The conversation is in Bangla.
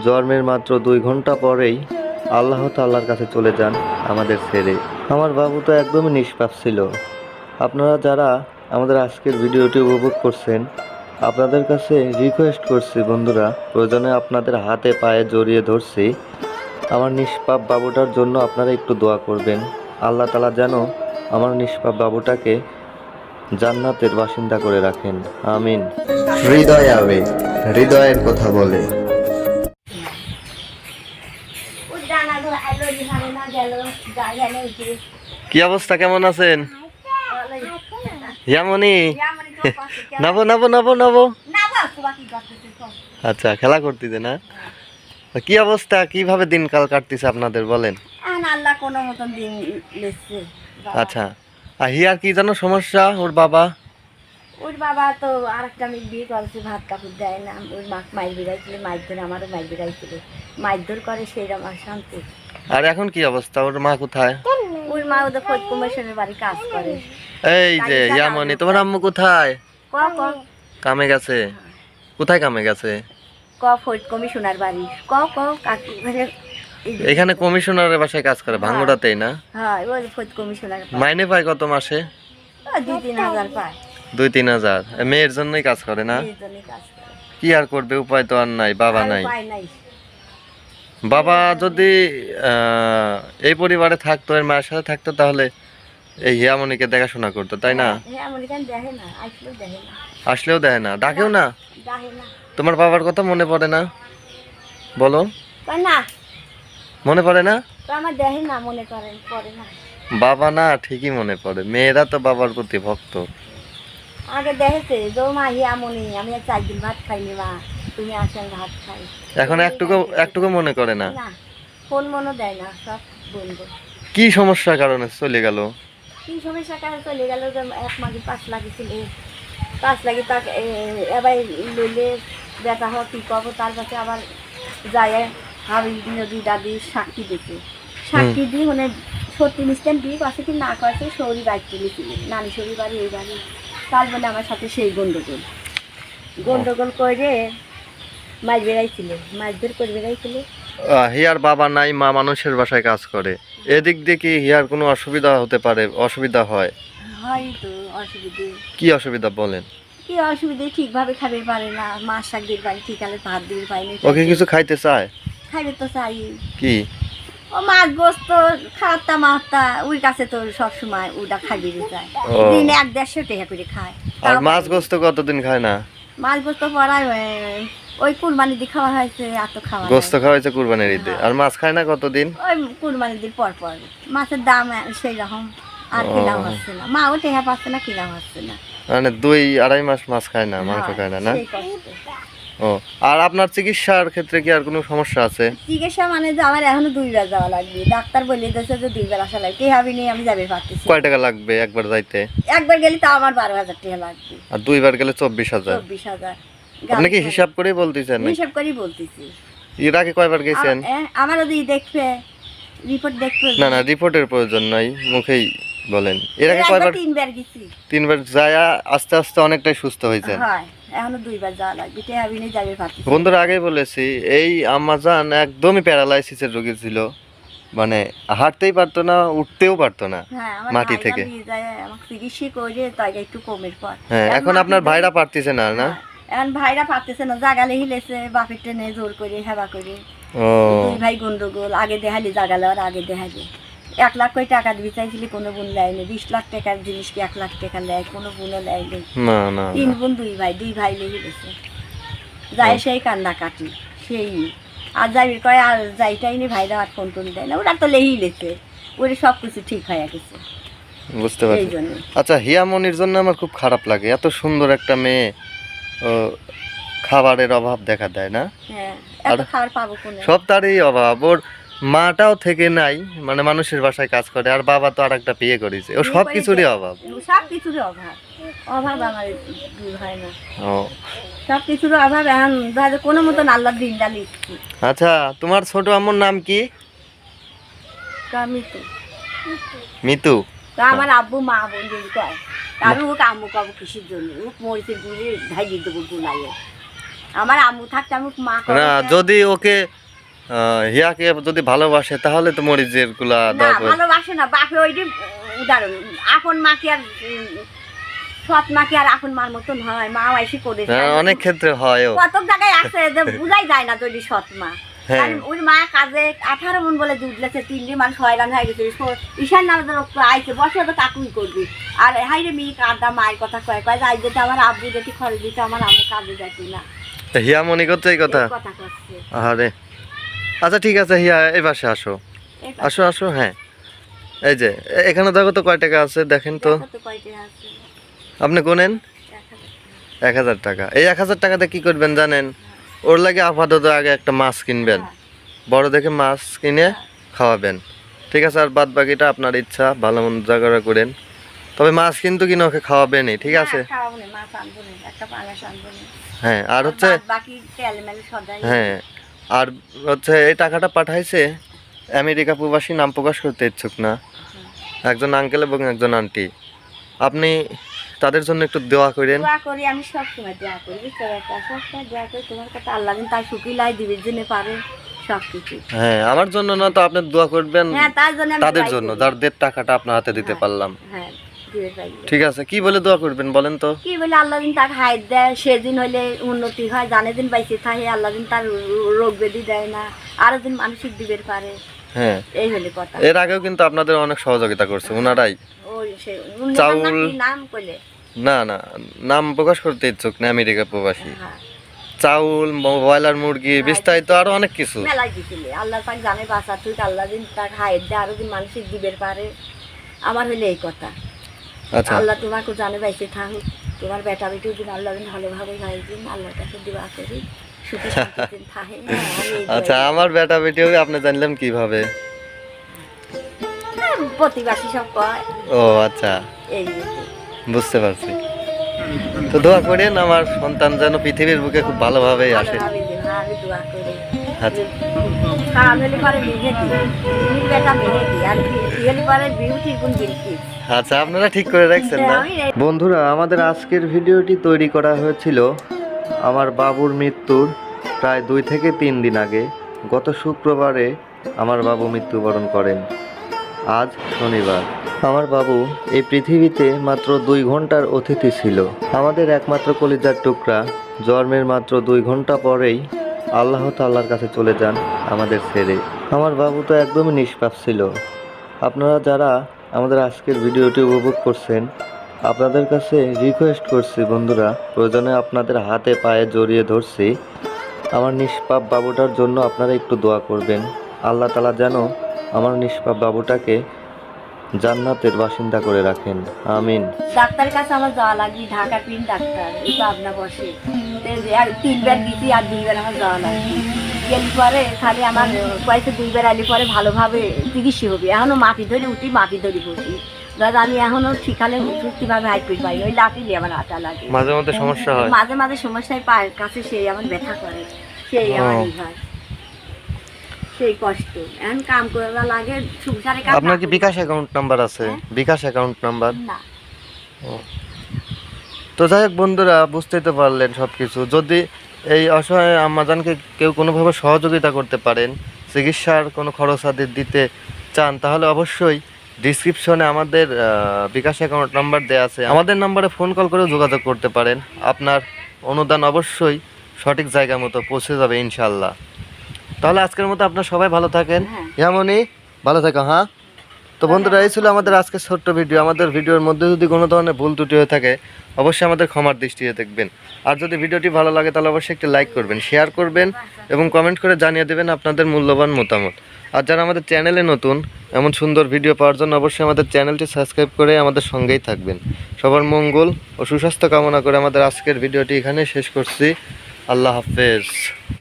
জন্মের মাত্র ২ ঘন্টা পরেই আল্লাহ তাআলার কাছে চলে যান আমাদের ছেড়ে। আমার বাবু তো একদমই নিষ্পাপ ছিল। আপনারা যারা আমাদের আজকের ভিডিওটি উপভোগ করছেন, আপনাদের কাছে রিকোয়েস্ট করছি বন্ধুরা, প্রয়োজনে আপনাদের হাতে পায়ে জড়িয়ে ধরছি, আমার নিষ্পাপ বাবুটার জন্য আপনারা একটু দোয়া করবেন। আল্লাহ তাআলা যেন আমার নিষ্পাপ বাবুটাকে জান্নাতের বাসিন্দা করে রাখেন, আমিন। হৃদয় আবেগ, হৃদয়ের কথা বলে। কি অবস্থা, কেমন আছেন? ইয়ামনি নবো নবো নবো নবো। আচ্ছা, খেলা করতেছে না? কি অবস্থা, কিভাবে দিনকাল কাটতেছে আপনাদের বলেন? আল্লাহ কোনো মতন দিন লিখছে। আচ্ছা, আর হিয়ার কি জানো সমস্যা? ওর বাবা তো আরেকটা মেয়ে বিয়ে করেছে, ভাত কাপড় দেয় না। ওর মা মাইর বেড়াইছিল, মাইর আমারও মাইর বেড়াইছিল, মাইর করে সেই আমার শান্তি। আর এখন কি অবস্থা? ওর মা কোথায়? ওর মা ওদের ফৌজ কমিশনের বাড়ি কাজ করে। এই যে ইয়ামনি, তোমার আম্মু কোথায়? কামে গেছে? কোথায় কামে গেছে? ফৌজ কমিশনার বাড়ি। কাকি এখানে কমিশনারের বাসায় কাজ করে, ভাঙ্গুড়াতেই না? হ্যাঁ, ওই ফৌজ কমিশনার। মাইনে পায় কত মাসে? ২-৩ হাজার পায়। ২-৩ হাজার? মেয়ের জন্যই কাজ করে না? কি আর করবে, উপায় তো আর নাই, বাবা নাই। বাবা যদি এই পরিবারে থাকতো, এর মায়ের সাথে থাকতো, তাহলে এই হিয়ামনিকে দেখাশোনা করতো, তাই না? আসলেও দেখে না, ডাকেও না? তোমার বাবার কথা মনে পড়ে না? বলো, মনে পড়ে না? বাবা না, ঠিকই মনে পড়ে। মেয়েরা তো বাবার প্রতি ভক্ত। আগে দেখেছে যে মা হিয়ামনি, আমি ৪ দিন ভাত খাইনি, মা তুমি আসেন ভাত খাই। এখন একটুকু মনে করে না? ফোন মনে দেয় না, সব বন্ধ। কি সমস্যার কারণে চলে গেল? কি সমস্যার কারণে চলে গেল? ১ মাসে ৫ লাগিয়েছিল, ৫ লাগি তাকে এবার লইলে ব্যথা হওয়া ঠিক হবো। তার কাছে আবার যায় হাবি নদী দাদি সাক্ষী দিতে, সাক্ষী দিয়ে মানে সত্যি নিষ্ঠান দিয়ে কাছে কি না করছে, শরীর বাইক তুলেছিল, নানি শরীর বাড়ি এই বাড়ি। তার বলে আমার সাথে সেই গন্ডগোল করে মাছ বেড়াইছিল, মাছ ধর করে বেড়াইছিল। হিয়ার বাবা নাই, মা মানুষের বাসায় কাজ করে, এদিক দিয়ে কি হিয়ার কোনো অসুবিধা হতে পারে? অসুবিধা হয়? হয়তো অসুবিধে। কি অসুবিধা বলেন? কি অসুবিধে? ঠিকভাবে খাবে পারে না, মাছ শাক দিয়ে পারে, ঠিক আছে ভাত দিয়ে পাইনি। ওকে কিছু খাইতে চায়? খাইবে তো চাই। কি? ও মাছ গোস্ত খাওয়াতা মাত্তা, ওই কাছে তো সবসময় ওটা খাইবে চায়। দিনে ১-১৫০ টাকা করে খায়। আর মাছ গোস্ত কতদিন খায় না? মাছ গোস্ত পড়ায় ওই কুরবানি দিয়ে খাওয়া হয়েছে, এত খাওয়া গোস্ত খাওয়া হয়েছে কুরবানির ঈদে। আর মাছ খায় না কতদিন? ওই কুরবানি দিন পর। মাছের দাম সেই রকম, আর কিনাও হচ্ছে না, মা ও টেহা পাচ্ছে না, কিনাও হচ্ছে না। মানে ২-২.৫ মাস মাছ খায় না, মাংস খায় না? না? ও, আর আপনার চিকিৎসার ক্ষেত্রে কি আর কোনো সমস্যা আছে? চিকিৎসা মানে যে আমার এখনো ২ বার যাওয়া লাগবে, ডাক্তার বলে দিয়েছে যে ২ বার আসা লাগবে। টেহা নিয়ে আমি যাবে পারতেছি। কয় টাকা লাগবে একবার যাইতে? একবার গেলে তো আমার ১২,০০০ টাকা লাগবে। আর ২ বার গেলে ২৪,০০০? ২৪,০০০। আপনি কি হিসাব করেই বলতেছেন? হিসাব করেই বলতেছি। এর আগে কয়বার গেছেন? আমার যদি দেখবে রিপোর্ট দেখবে। না, রিপোর্টের প্রয়োজন নাই, মুখেই বলেন। এর আগে কয়বার? ৩ বার গেছি। ৩ বার যায়া আস্তে আস্তে অনেকটাই সুস্থ হয়েছেন? হ্যাঁ, এখনো 2 বার যাওয়া লাগবে, টেহা নিয়ে যাবে পারতেছি। বন্ধুরা, আগেই বলেছি, এই আম্মাজান একদমই প্যারালাইসিসের রোগী ছিল, মানে হাঁটতেই পারতো না, উঠতেও পারতো না মাটি থেকে। হ্যাঁ, এখন আপনার ভাইরা পারতেছে না? না, এখন ভাইরা পারতেছে না, জাগালে হিলেছে বাপের টেনে জোর করে হেবা করে। দুই ভাই গন্ডগোল, আগে দেখালি জাগালে, আর আগে দেখালি ১ লাখ করে টাকা দিবি চাইছিলি, কোনো বোন নেয়নি। ২০ লাখ টাকার জিনিস কি ১ লাখ টাকা নেয়? কোনো বোনও নেয়নি। ৩ বোন 2 ভাই, 2 ভাই লেগে গেছে, যায় সেই কান্না কাটি সেই। আর যাবি কয় আর যাইটাইনি, ভাইরা আর ফোন টোন দেয় না, ওরা তো লেগেই লেছে, ওরে সব কিছু ঠিক হয়ে গেছে। বুঝতে পারছি। আচ্ছা, হিয়ামনির জন্য আমার খুব খারাপ লাগে, এত সুন্দর একটা মেয়ে, খাবারের অভাব দেখা দেয় না? সব তারই অভাব। ওর মাটাও থেকে নাই, মানে মানুষের বাসায় কাজ করে, আর বাবা তো আর একটা বিয়ে করেছে, ও সব কিছুরই অভাব। অভাব আমার দূর হয় না, সব কিছুর অভাব। এখন কোনো মতন আল্লাহ দিন ডালি। আচ্ছা, তোমার ছোট আম্মুর নাম কি? মিতু। আমার আব্বু মা বোন যদি কয়, আমি ওকে আম্মু কাবু কিসের জন্য? ও মরিচের গুঁড়ে ঢাই দিয়ে দেবো গুনাইয়ে। আমার আম্মু থাকতে আমি মা করে না দেয়। যদি ওকে হিয়াকে যদি ভালোবাসে তাহলে তো মরিচের গুলা না দরকার। ভালোবাসে না বাপে ওইটি উদাহরণ আপন মাকে আর সৎ মাকে আর আপন মার মতন হয় মা এসে করে হ্যাঁ, অনেক ক্ষেত্রে হয়ও। কত জায়গায় আছে যে বুঝাই যায় না যদি সৎ মা হ্যাঁ। আর ওই মা কাজে 18 মন বলে দুধ লেছে 3 দিন মানুষ হয়রান হয়ে গেছে ঈশান নামে তো আইছে বসে তো কাকুই করবি আর হাইরে মেয়ে কাঁদা মায়ের কথা কয় কয় যাই যেতে আমার আব্বু যেতে খরচ দিতে আমার আম্মু কাজে যাইতি না তা হিয়া মনে করছে এই কথা? এই কথা করছে আরে আচ্ছা ঠিক আছে হিয়া এই পাশে আসো, এই আসো আসো। হ্যাঁ এই যে এখানে দেখো তো কয় টাকা আছে দেখেন তো। দেখো তো কয়টা আছে আপনি কোনেন 1000 1000 টাকা। এই 1000 টাকাতে কি করবেন জানেন? ওর লাগে আপাতত আগে একটা মাছ কিনবেন, বড় দেখে মাছ কিনে খাওয়াবেন, ঠিক আছে? আর বাদ বাকিটা আপনার ইচ্ছা, ভালো মন্দ জায়গা করেন। তবে মাছ কিন্তু কিনে ওকে খাওয়াবেনই, ঠিক আছে? খাওয়াবো না মাছ আনবো না একটা পাঙাশ আনবো না হ্যাঁ আর হচ্ছে বাকি তেল মেল সদাই হ্যাঁ আর হচ্ছে এই টাকাটা পাঠাইছে আমেরিকা প্রবাসী, নাম প্রকাশ করতে ইচ্ছুক না, একজন আঙ্কেল এবং একজন আন্টি। আপনি তাদের জন্য একটু দোয়া করেন। দোয়া করি আমি সব সময় দোয়া করি বুঝতে পারছো সব সময় দোয়া করি তোমার কথা আল্লাহ দিন তার সুখী লাই দিবে জেনে পারে সব কিছু হ্যাঁ আমার জন্য না তো আপনি দোয়া করবেন হ্যাঁ তার জন্য আমি তাদের দোয়াই জন্য করি। যাদের টাকাটা আপনার হাতে দিতে পারলাম। হ্যাঁ দিবে পাইলে। ঠিক আছে কি বলে দোয়া করবেন বলেন তো? কি বলে আল্লাহ দিন তার হাইট দেয় সেদিন হইলে উন্নতি হয় জানে দিন বাইসে থাকে আল্লাহ দিন তার রোগ ব্যাধি দেয় না আরো দিন মানসিক দিবের পারে হ্যাঁ এই হলে কথা এর আগেও কিন্তু আপনাদের অনেক সহযোগিতা করছে ওনারাই। ওই সে চাউল। নাম কইলে না না নাম প্রকাশ করতে ইচ্ছুক না, আমেরিকা প্রবাসী। হ্যাঁ চাউল, ব্রয়লার মুরগি, বিস্তারিত আরো অনেক কিছু। মেলাই দিছিলে আল্লাহ পাক জানে বাঁচা তুই আল্লাহ দিন তার হাইট দেয় আরো দিন মানসিক দিবের পারে আমার হলে এই কথা আচ্ছা আল্লাহ তোমাকে জানে বাইসে থাকুক তোমার বেটা বেটিও দিন আল্লাহ দিন ভালোভাবে গাই দিন আল্লাহর কাছে দোয়া করি সুখী শান্তিতে থাকে হ্যাঁ, আমি এই আচ্ছা দোয়াই আমার বেটা বেটি হবে আপনি জানলেন কিভাবে? করি। প্রতিবাসী সব কয় ও আচ্ছা এই হচ্ছে। বুঝতে পারছি। তো দোয়া করেন আমার সন্তান যেন পৃথিবীর বুকে খুব ভালোভাবেই আসে। ভালোভাবে দিন, হ্যাঁ, আমি দোয়া করি আচ্ছা খাওয়ান হলে পরে মেহেদি বিউটির বেটা মেহেদি আর বিয়েলি পরে বিউটি গুণ বিলকি আচ্ছা আপনারা ঠিক করে রাখছেন না? বন্ধুরা আমাদের আজকের ভিডিওটি তৈরি করা হয়েছিল আমার বাবুর মৃত্যুর প্রায় 2 থেকে 3 দিন আগে। গত শুক্রবারে আমার বাবু মৃত্যুবরণ করেন। আজ শনিবার। আমার বাবু এই পৃথিবীতে মাত্র 2 ঘন্টার অতিথি ছিল। আমাদের একমাত্র কলিজার টুকরা জন্মের মাত্র 2 ঘন্টা পরেই আল্লাহ তাআলার কাছে চলে যান আমাদের ছেড়ে। আমার বাবু তো একদমই নিষ্পাপ ছিল। আপনারা যারা আমাদের আজকের ভিডিওটি উপভোগ করছেন আপনাদের কাছে রিকোয়েস্ট করছি বন্ধুরা, প্রয়োজনে আপনাদের হাতে পায়ে জড়িয়ে ধরছি, আমার নিষ্পাপ বাবুটার জন্য আপনারা একটু দোয়া করবেন। আল্লাহ তাআলা যেন আমার নিষ্পাপ বাবুটাকে জান্নাতের বাসিন্দা করে রাখেন, আমিন। ডাক্তারের কাছে আমার যাওয়া লাগবে ঢাকা পিন ডাক্তার এই তো আপনার বসে 3বার দিছি আর 2বার আমার যাওয়া লাগবে গেলি পরে খালি আমার কয়েকটা 2বার আলি পরে ভালোভাবে চিকিৎসা হবে এখনো মাটি ধরে উঠি মাটি ধরে বসি দাদা আমি এখনো ঠিকালে সত্যিভাবে হাইট করে পাই ওই লাফিলে আমার আটা লাগে মাঝে মধ্যে সমস্যা হয়। মাঝে মাঝে সমস্যায় পায়ের কাছে সেই আমার ব্যথা করে সেই আমার ই হয় সেই কষ্ট এখন কাম করা লাগে সংসারে কাজ আপনার কি বিকাশ অ্যাকাউন্ট নাম্বার আছে? বিকাশ অ্যাকাউন্ট নাম্বার? না তো যাই হোক বন্ধুরা বুঝতেই তো পারলেন সব কিছু। যদি এই অসহায় আম্মাজানকে কেউ কোনোভাবে সহযোগিতা করতে পারেন, চিকিৎসার কোনো খরচ আদি দিতে চান, তাহলে অবশ্যই ডিসক্রিপশনে আমাদের বিকাশ অ্যাকাউন্ট নাম্বার দেওয়া আছে। আমাদের নাম্বারে ফোন কল করেও যোগাযোগ করতে পারেন। আপনার অনুদান অবশ্যই সঠিক জায়গা মতো পৌঁছে যাবে ইনশাল্লাহ। তাহলে আজকের মতো আপনার সবাই ভালো থাকেন। এমনই ভালো থাকো। হ্যাঁ তো বন্ধুরা এই ছিল আমাদের আজকের ছোট্ট ভিডিও। আমাদের ভিডিওর মধ্যে যদি কোনো ধরনের ভুল ত্রুটি হয়ে থাকে অবশ্যই আমাদের ক্ষমার দৃষ্টিতে দেখবেন। আর যদি ভিডিওটি ভালো লাগে তাহলে অবশ্যই একটি লাইক করবেন, শেয়ার করবেন এবং কমেন্ট করে জানিয়ে দেবেন আপনাদের মূল্যবান মতামত। আর যারা আমাদের চ্যানেলে নতুন এমন সুন্দর ভিডিও পাওয়ার জন্য অবশ্যই আমাদের চ্যানেলটি সাবস্ক্রাইব করে আমাদের সঙ্গেই থাকবেন। সবার মঙ্গল ও সুস্বাস্থ্য কামনা করে আমাদের আজকের ভিডিওটি এখানে শেষ করছি। আল্লাহ হাফেজ।